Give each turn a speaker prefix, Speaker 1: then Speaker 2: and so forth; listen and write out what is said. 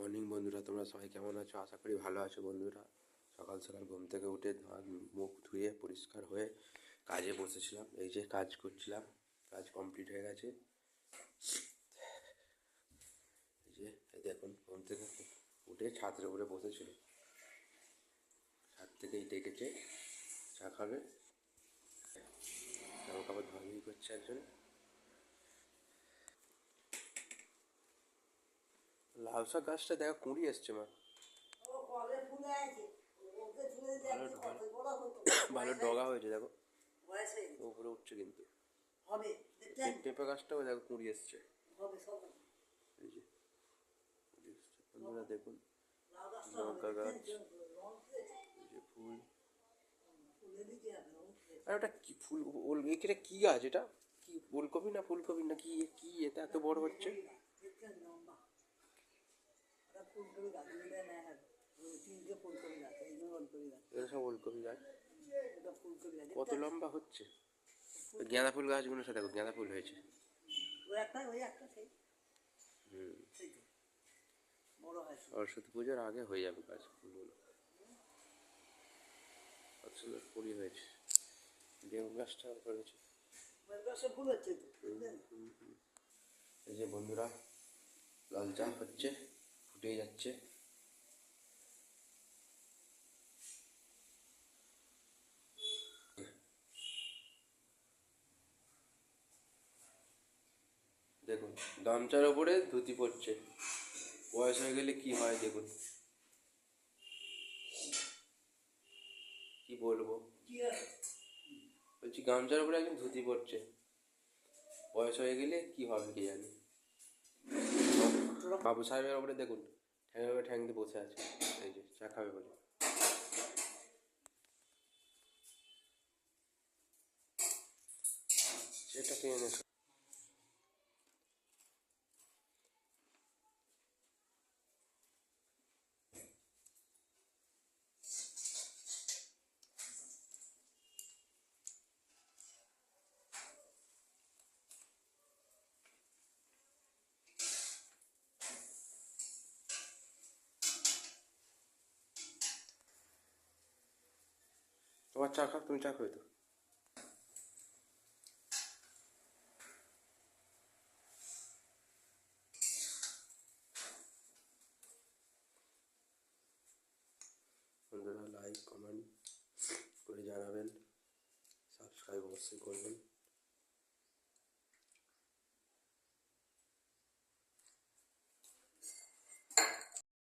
Speaker 1: Morning বন্ধুরা, তোমরা সবাই কেমন আছো? আশা করি ভালো আছো বন্ধুরা। সকাল সকাল ঘুম থেকে উঠে মুখ ধুয়ে পরিষ্কার হয়ে কাজে বসেছিলাম। এই যে কাজ করছিলাম, কাজ কমপ্লিট হয়ে গেছে। এই যে দেখুন, ঘুম থেকে উঠে ছাদের উপরে বসেছিল। ছাদ থেকেই ডেকেছে, চা খাবে। জামা কাপড় ধোয়াধুয়ি করছে একজন। লাউ শাক গাছটা দেখো কুঁড়ি এসছে মা, ভালো ডগা হয়েছে দেখো, উপরে উঠছে কিন্তু। পেঁপে গাছটাও দেখো কুঁড়ি এসছে। এই যে বন্ধুরা দেখুন, লঙ্কা গাছ, এই যে ফুল। আর ওটা কি ফুল? এটা কি গাছ? এটা কি ওলকপি না ফুলকপি না কি? কি এটা এত বড় হচ্ছে? এটা সব ওলকপি গাছ। কত লম্বা হচ্ছে! গাঁদা ফুল গাছগুলোর সাথে দেখো, গাঁদা ফুল হয়েছে। সরস্বতী পুজোর আগে হয়ে যাবে গাছ ফুলগুলো। কত সুন্দর কুড়ি হয়েছে। বেগুন গাছটা করেছে। এই যে বন্ধুরা, লাল চা হচ্ছে, ফুটে যাচ্ছে। দেখুন, গামছার ওপরে ধুতি পড়ছে। বয়স হয়ে গেলে কি হয় দেখুন, কি বলবো। বলছি, গামছার উপরে একজন ধুতি পড়ছে, বয়স হয়ে গেলে কি হবে কে জানে। বাবু সাহেবের ওপরে দেখুন, ঠ্যাং দিয়ে বসে আছে। এই যে চা খাবে বলে। সেটা কে এনেছো? তোমার চা খাও, তুমি চা খাবে তো? বন্ধুরা, লাইক কমেন্ট করে জানাবেন, সাবস্ক্রাইব অবশ্যই করবেন।